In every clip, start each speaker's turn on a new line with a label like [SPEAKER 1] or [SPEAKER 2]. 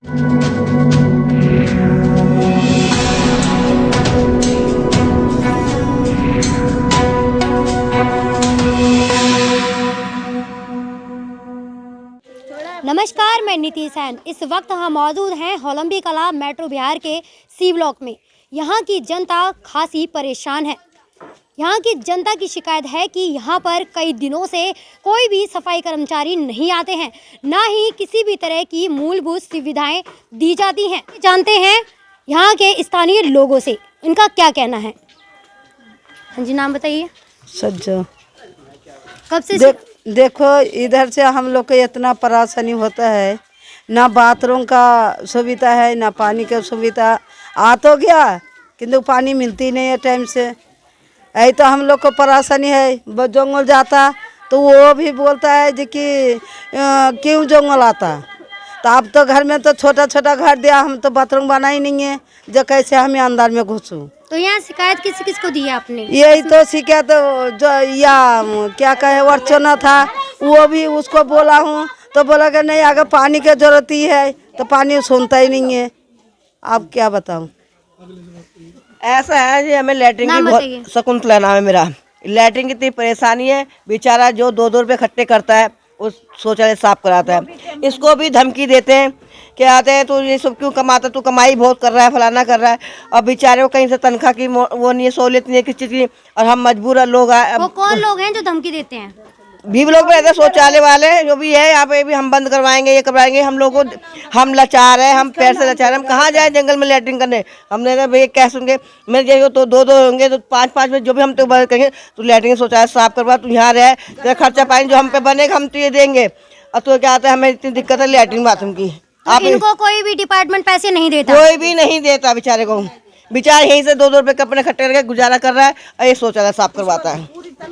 [SPEAKER 1] नमस्कार, मैं नीति सैन। इस वक्त हम मौजूद हैं होलंबी कला मेट्रो बिहार के सी ब्लॉक में। यहाँ की जनता खासी परेशान है। यहाँ की जनता की शिकायत है कि यहाँ पर कई दिनों से कोई भी सफाई कर्मचारी नहीं आते हैं, ना ही किसी भी तरह की मूलभूत सुविधाएं दी जाती हैं। जानते हैं यहाँ के स्थानीय लोगों से, इनका क्या कहना है। हाँ जी, नाम बताइए।
[SPEAKER 2] सज्जो।
[SPEAKER 1] कब से
[SPEAKER 2] देखो इधर से हम लोग को इतना परेशानी होता है, ना बाथरूम का सुविधा है, ना पानी का सुविधा। आ तो गया किंतु पानी मिलती नहीं है टाइम से। यही तो हम लोग को परेशानी है। जंगल जाता तो वो भी बोलता है जी कि क्यों जंगल आता। तो अब तो घर में तो छोटा छोटा घर दिया, हम तो बाथरूम बना ही नहीं है, जो कैसे हमें अंदर में घुसूँ।
[SPEAKER 1] तो यहाँ शिकायत किस को दी है आपने?
[SPEAKER 2] यही तो शिकायत जो या क्या कहे अर्चना था, वो भी उसको बोला हूँ तो बोला कि नहीं अगर पानी की जरूरत ही है तो पानी सुनता ही नहीं है। अब क्या बताऊँ।
[SPEAKER 3] ऐसा है जी, हमें लैट्रिन की बहुत, शकुंतला नाम है मेरा। लैट्रिन की इतनी परेशानी है, बेचारा जो 2-2 रुपये इकट्ठे करता है उस शौचालय साफ कराता है। इसको भी धमकी देते हैं कि आते हैं तो ये सब क्यों कमाता, तू कमाई बहुत कर रहा है, फलाना कर रहा है। और बेचारे को कहीं से तनख्वाह की वो नहीं है, सहूलियत नहीं है किसी चीज़ की, और हम मजबूर लोग आए।
[SPEAKER 1] वो कौन लोग हैं जो धमकी देते हैं?
[SPEAKER 3] भी लोग भी रहते, शौचालय वाले जो भी है यहाँ पे भी हम बंद करवाएंगे, ये करवाएंगे। हम लोग को, हम लाचार है, हम पैर से लाचार है, हम कहाँ जाए जंगल में लैट्रिन करने। हमने कहा भैया क्या सुनगे, मेरे जैसे तो 2-2 होंगे तो 5-5 में जो भी हम तो कहेंगे तो लैट्रिन शौचालय साफ करवा, तू यहाँ रहे, तेरा खर्चा पानी जो हम पे बनेगा हम तो ये देंगे। और तो क्या आता है, हमें इतनी दिक्कत है लैट्रिन बाथरूम की।
[SPEAKER 1] आप इनको कोई भी डिपार्टमेंट पैसे नहीं देता?
[SPEAKER 3] कोई भी नहीं देता बेचारे को। बेचारा यहीं से 2-2 रुपये अपने इकट्ठे करके गुजारा कर रहा है और ये शौचालय साफ करवाता है।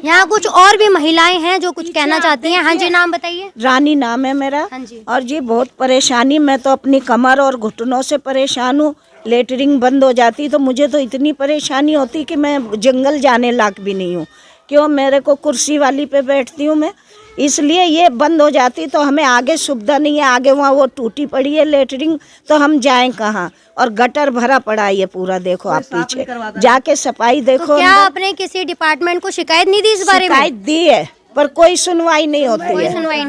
[SPEAKER 1] यहाँ कुछ और भी महिलाएं हैं जो कुछ कहना चाहती हैं। हाँ जी, नाम बताइए।
[SPEAKER 4] रानी नाम है मेरा।
[SPEAKER 1] हाँ जी।
[SPEAKER 4] और जी बहुत परेशानी, मैं तो अपनी कमर और घुटनों से परेशान हूँ। लेटरिंग बंद हो जाती तो मुझे तो इतनी परेशानी होती कि मैं जंगल जाने लायक भी नहीं हूँ। क्यों, मेरे को कुर्सी वाली पे बैठती हूँ मैं, इसलिए ये बंद हो जाती तो हमें आगे सुविधा नहीं है। आगे वहाँ वो टूटी पड़ी है लेटरिंग, तो हम जाएं कहाँ। और गटर भरा पड़ा है ये पूरा, देखो आप पीछे जाके सफाई देखो।
[SPEAKER 1] तो क्या आपने किसी डिपार्टमेंट को शिकायत नहीं दी इस बारे में?
[SPEAKER 4] शिकायत दी है पर कोई सुनवाई नहीं होती है।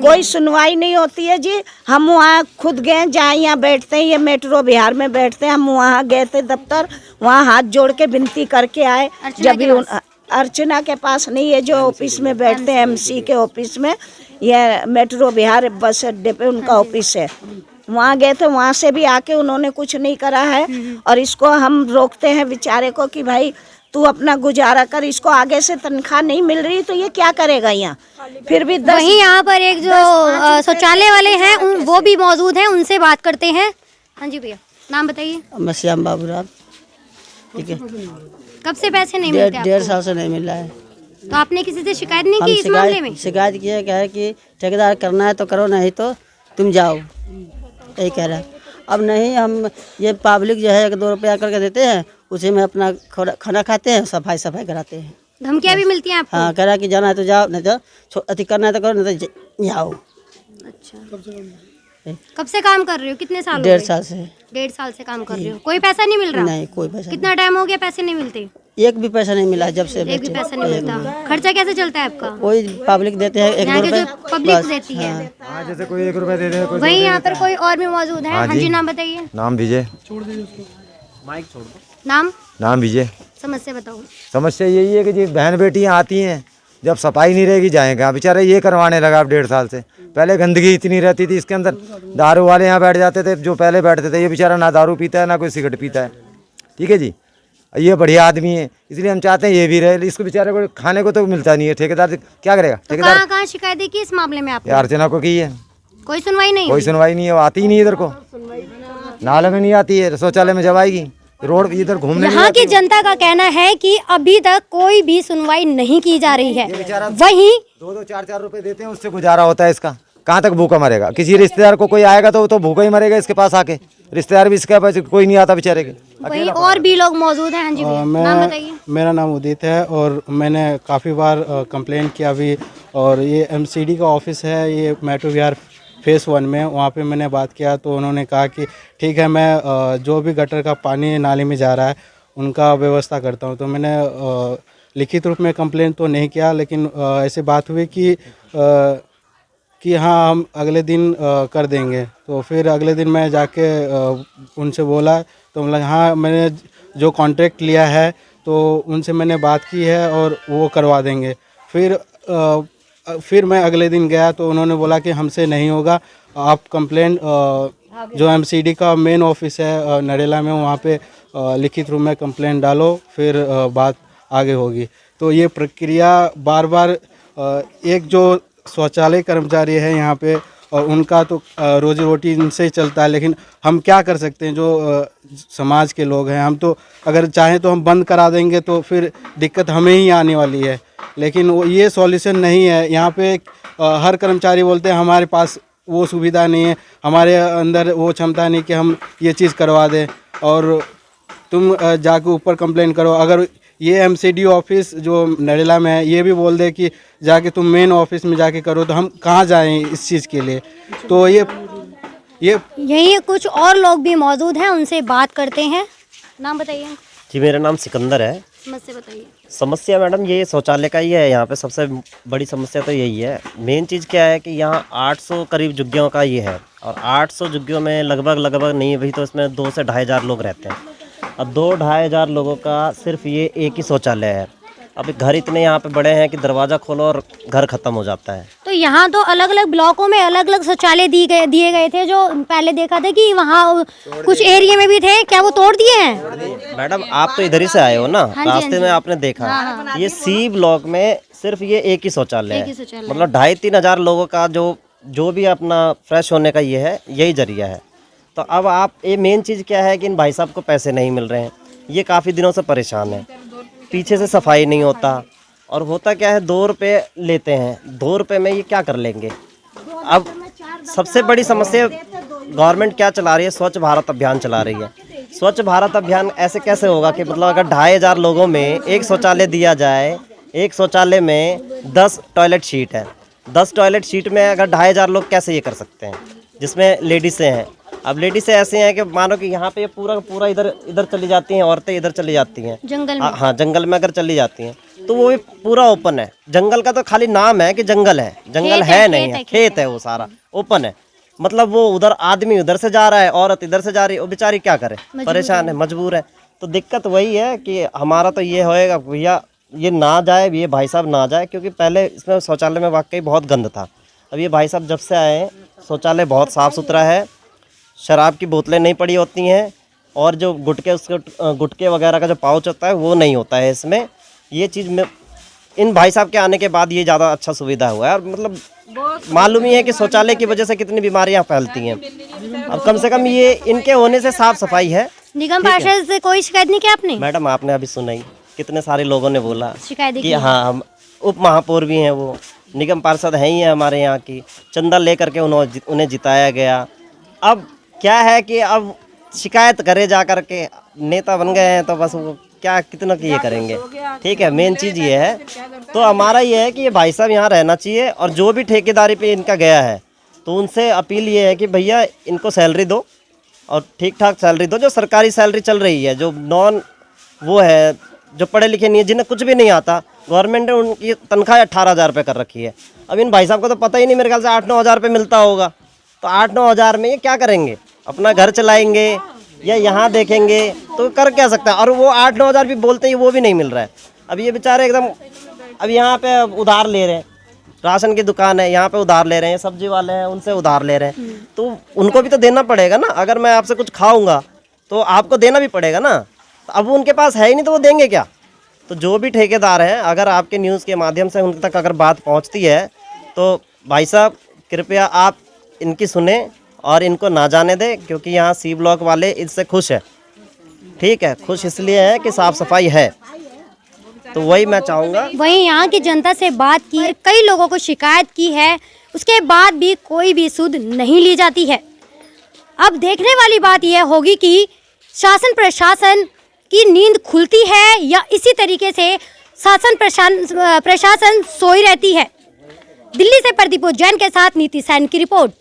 [SPEAKER 4] कोई सुनवाई नहीं होती है जी। हम वहाँ खुद गए, जहाँ यहाँ बैठते हैं, ये मेट्रो बिहार में बैठते हैं, हम वहाँ गए थे दफ्तर, वहाँ हाथ जोड़ के विनती करके आए। जब भी अर्चना के पास नहीं है, जो ऑफिस में बैठते हैं एमसी के ऑफिस में, यह मेट्रो बिहार बस अड्डे पे उनका ऑफिस है, वहाँ गए थे। वहाँ से भी आके उन्होंने कुछ नहीं करा है। और इसको हम रोकते हैं बेचारे को कि भाई तू अपना गुजारा कर, इसको आगे से तनख्वाह नहीं मिल रही तो ये क्या करेगा यहाँ। फिर भी
[SPEAKER 1] वहीं यहाँ पर एक जो शौचालय वाले हैं वो भी मौजूद हैं, उनसे बात करते हैं। हाँ जी भैया, नाम बताइए।
[SPEAKER 2] श्याम बाबूराव। ठीक है।
[SPEAKER 1] कब से पैसे नहीं मिलते आपको?
[SPEAKER 2] 1.5 साल से नहीं मिल रहा है।
[SPEAKER 1] तो आपने किसी से शिकायत नहीं की इस मामले में?
[SPEAKER 2] शिकायत की है, क्या है कि ठेकेदार करना है तो करो, नहीं तो तुम जाओ, यही कह रहा है। अब नहीं, हम ये पब्लिक जो है 1-2 रुपया करके देते हैं, उसी में अपना खाना खाते हैं, सफाई कराते हैं।
[SPEAKER 1] धमकियाँ भी मिलती हैं आपको?
[SPEAKER 2] हाँ, कह रहा कि जाना है तो जाओ, नहीं तो अति करना है तो करो, नहीं तो जाओ।
[SPEAKER 1] अच्छा, कब से काम कर रहे हो? कितने साल?
[SPEAKER 2] 1.5 साल से।
[SPEAKER 1] 1.5 साल से काम कर रहे हो, कोई पैसा नहीं मिल रहा?
[SPEAKER 2] नहीं, कोई पैसा।
[SPEAKER 1] कितना टाइम हो गया पैसे नहीं मिलते?
[SPEAKER 2] एक भी पैसा नहीं मिला जब से।
[SPEAKER 1] एक भी पैसा नहीं मिलता। खर्चा कैसे चलता है आपका?
[SPEAKER 2] कोई पब्लिक देते हैं 1-2 रुपये,
[SPEAKER 1] पब्लिक देती है।
[SPEAKER 5] हाँ, जैसे कोई 1 रुपया दे दे।
[SPEAKER 1] वहीं यहाँ पर कोई और भी मौजूद है। हाँ जी, नाम बताइए।
[SPEAKER 5] नाम विजय।
[SPEAKER 1] माइक छोड़ दो।
[SPEAKER 5] नाम विजय।
[SPEAKER 1] समस्या बताओ।
[SPEAKER 5] समस्या यही है कि जी बहन बेटियाँ आती हैं, जब सफाई नहीं रहेगी जाएंगे। बेचारा ये करवाने लगा अब 1.5 साल से। पहले गंदगी इतनी रहती थी इसके अंदर, दारू वाले यहाँ बैठ जाते थे, जो पहले बैठते थे। ये बेचारा ना दारू पीता है ना कोई सिगरेट पीता है, ठीक है जी। ये बढ़िया आदमी है, इसलिए हम चाहते हैं ये भी रहे। इसको बेचारे को खाने को तो मिलता नहीं है, ठेकेदार क्या करेगा।
[SPEAKER 1] तो ठेकेदार कहाँ शिकायत की इस मामले में आपने?
[SPEAKER 5] अर्चना को की है,
[SPEAKER 1] कोई सुनवाई नहीं?
[SPEAKER 5] कोई सुनवाई नहीं है, वो आती ही नहीं इधर को, नाले में नहीं आती है, शौचालय में जब आएगी रोड इधर घूमने।
[SPEAKER 1] यहाँ की जनता का कहना है कि अभी तक कोई भी सुनवाई नहीं की जा रही है। वहीं
[SPEAKER 5] 2-2, 4-4 रुपए देते हैं, उससे गुजारा होता है इसका। कहाँ तक भूखा मरेगा? किसी रिश्तेदार को कोई आएगा तो वो तो भूखा ही मरेगा इसके पास आके। रिश्तेदार भी इसके पास कोई नहीं आता बेचारे के।
[SPEAKER 1] वहीं और भी लोग मौजूद हैं। हाँ जी भैया, नाम बताइए।
[SPEAKER 6] मेरा नाम उदित है और मैंने काफ़ी बार कंप्लेंट किया भी। और ये एमसीडी का ऑफिस है, ये मेट्रो बिहार फेस 1 में, वहाँ पे मैंने बात किया तो उन्होंने कहा कि ठीक है, मैं जो भी गटर का पानी नाली में जा रहा है उनका व्यवस्था करता हूँ। तो मैंने लिखित रूप में कंप्लेंट तो नहीं किया, लेकिन ऐसे बात हुई कि हाँ हम अगले दिन कर देंगे। तो फिर अगले दिन मैं जाके उनसे बोला तो मतलब हाँ मैंने जो कॉन्ट्रैक्ट लिया है तो उनसे मैंने बात की है और वो करवा देंगे। फिर मैं अगले दिन गया तो उन्होंने बोला कि हमसे नहीं होगा, आप कंप्लेंट जो एमसीडी का मेन ऑफिस है नरेला में, वहाँ पे लिखित रूप में कंप्लेंट डालो, फिर बात आगे होगी। तो ये प्रक्रिया बार बार एक जो शौचालय कर्मचारी है यहाँ पे और उनका तो रोजी रोटी इनसे ही चलता है, लेकिन हम क्या कर सकते हैं, जो समाज के लोग हैं, हम तो अगर चाहें तो हम बंद करा देंगे तो फिर दिक्कत हमें ही आने वाली है। लेकिन वो ये सॉल्यूशन नहीं है। यहाँ पे हर कर्मचारी बोलते हैं हमारे पास वो सुविधा नहीं है, हमारे अंदर वो क्षमता नहीं कि हम ये चीज़ करवा दें, और तुम जाके ऊपर कंप्लेन करो। अगर ये एमसीडी ऑफिस जो नरेला में है ये भी बोल दे कि जाके तुम मेन ऑफिस में जाके करो, तो हम कहाँ जाएं इस चीज़ के लिए। तो ये
[SPEAKER 1] यही कुछ और लोग भी मौजूद हैं, उनसे बात करते हैं। नाम बताइए
[SPEAKER 7] जी, मेरा नाम सिकंदर है।
[SPEAKER 1] समस्या बताइए।
[SPEAKER 7] समस्या मैडम ये शौचालय का ही है, यहाँ पे सबसे बड़ी समस्या तो यही है। मेन चीज़ क्या है कि यहाँ 800 करीब झुग्गियों का ये है, और 800 झुग्गियों में लगभग नहीं भाई तो इसमें 2 से 2,500 लोग रहते हैं। अब 2-2,500 लोगों का सिर्फ ये एक ही शौचालय है। अब घर इतने यहाँ पे बड़े हैं कि दरवाज़ा खोलो और घर ख़त्म हो जाता है।
[SPEAKER 1] तो यहाँ तो अलग अलग ब्लॉकों में अलग अलग शौचालय दिए गए थे, जो पहले देखा था कि वहाँ कुछ एरिया में भी थे, क्या वो तोड़ दिए हैं?
[SPEAKER 7] मैडम आप तो इधर ही से आए हो ना, रास्ते में आपने देखा। ये सी ब्लॉक में सिर्फ ये एक ही शौचालय है, मतलब 2,500-3,000 लोगों का जो भी अपना फ्रेश होने का ये है, यही जरिया है। तो अब आप ये मेन चीज़ क्या है कि इन भाई साहब को पैसे नहीं मिल रहे हैं, ये काफ़ी दिनों से परेशान है। पीछे से सफाई नहीं होता, और होता क्या है 2 रुपये लेते हैं, 2 रुपये में ये क्या कर लेंगे। अब सबसे बड़ी समस्या गवर्नमेंट क्या चला रही है, स्वच्छ भारत अभियान चला रही है। स्वच्छ भारत अभियान ऐसे कैसे होगा कि मतलब अगर 2,500 लोगों में एक शौचालय दिया जाए, एक शौचालय में 10 टॉयलेट शीट है, 10 टॉयलेट शीट में अगर 2,500 लोग कैसे ये कर सकते हैं, जिसमें लेडीसें हैं। अब लेडीज ऐसे हैं कि मानो कि यहाँ पे पूरा इधर चली जाती हैं, औरतें इधर चली जाती हैं जंगल में। हाँ, जंगल में अगर चली जाती हैं तो वो भी पूरा ओपन है। जंगल का तो खाली नाम है कि जंगल है, जंगल है नहीं है, खेत है, वो सारा ओपन है। मतलब वो उधर आदमी उधर से जा रहा है, औरत इधर से जा रही है, वो बेचारी क्या करे, परेशान है, मजबूर है। तो दिक्कत वही है कि हमारा तो ये होएगा भैया ये ना जाए, ये भाई साहब ना जाए, क्योंकि पहले इसमें शौचालय में वाकई बहुत गंद था। अब ये भाई साहब जब से आए हैं शौचालय बहुत साफ़ सुथरा है, शराब की बोतलें नहीं पड़ी होती हैं, और जो गुटके वगैरह का जो पाउच होता है वो नहीं होता है इसमें। ये चीज़ में इन भाई साहब के आने के बाद ये ज़्यादा अच्छा सुविधा हुआ है, और मतलब मालूम ही है कि शौचालय की वजह से कितनी बीमारियां फैलती हैं। अब कम से कम ये इनके होने से साफ सफाई है।
[SPEAKER 1] निगम पार्षद से कोई शिकायत नहीं की आपने?
[SPEAKER 7] मैडम आपने अभी सुना ही, कितने सारे लोगों ने बोला
[SPEAKER 1] शिकायत
[SPEAKER 7] कि हाँ हम उप महापौर भी हैं, वो निगम पार्षद हैं ही है हमारे यहाँ की, चंदा लेकर के उन्हें जिताया गया। अब क्या है कि अब शिकायत करे जा कर के, नेता बन गए हैं तो बस वो क्या कितना की ये करेंगे। ठीक है, मेन चीज़ ये है। तो हमारा ये है कि ये भाई साहब यहाँ रहना चाहिए, और जो भी ठेकेदारी पे इनका गया है तो उनसे अपील ये है कि भैया इनको सैलरी दो, और ठीक ठाक सैलरी दो। जो सरकारी सैलरी चल रही है, जो वो है, जो पढ़े लिखे नहीं है, जिन्हें कुछ भी नहीं आता, गवर्नमेंट ने उनकी तनख्वाह 18,000 रुपये कर रखी है। अब इन भाई साहब को तो पता ही नहीं, मेरे ख्याल से 8-9 हज़ार रुपये मिलता होगा। तो 8-9 हज़ार में ये क्या करेंगे, अपना घर चलाएंगे या यहाँ देखेंगे, तो कर क्या सकता है। और वो 8-9 हज़ार भी बोलते हैं, वो भी नहीं मिल रहा है। अब ये बेचारे एकदम, अब यहाँ पे उधार ले रहे हैं, राशन की दुकान है यहाँ पे उधार ले रहे हैं, सब्जी वाले हैं उनसे उधार ले रहे हैं, तो उनको भी तो देना पड़ेगा ना। अगर मैं आपसे कुछ खाऊंगा तो आपको देना भी पड़ेगा ना। तो अब उनके पास है ही नहीं तो वो देंगे क्या। तो जो भी ठेकेदार हैं, अगर आपके न्यूज़ के माध्यम से उन तक अगर बात पहुँचती है तो भाई साहब कृपया आप इनकी सुने और इनको ना जाने दें, क्योंकि यहाँ सी ब्लॉक वाले इससे खुश है। ठीक है, खुश इसलिए है कि साफ़ सफाई है, तो वही मैं चाहूँगा।
[SPEAKER 1] वहीं यहाँ की जनता से बात की, कई लोगों को शिकायत की है, उसके बाद भी कोई भी सुध नहीं ली जाती है। अब देखने वाली बात यह होगी कि शासन प्रशासन की नींद खुलती है या इसी तरीके से शासन प्रशासन सोई रहती है। दिल्ली से प्रदीप जैन के साथ नीति सैन की रिपोर्ट।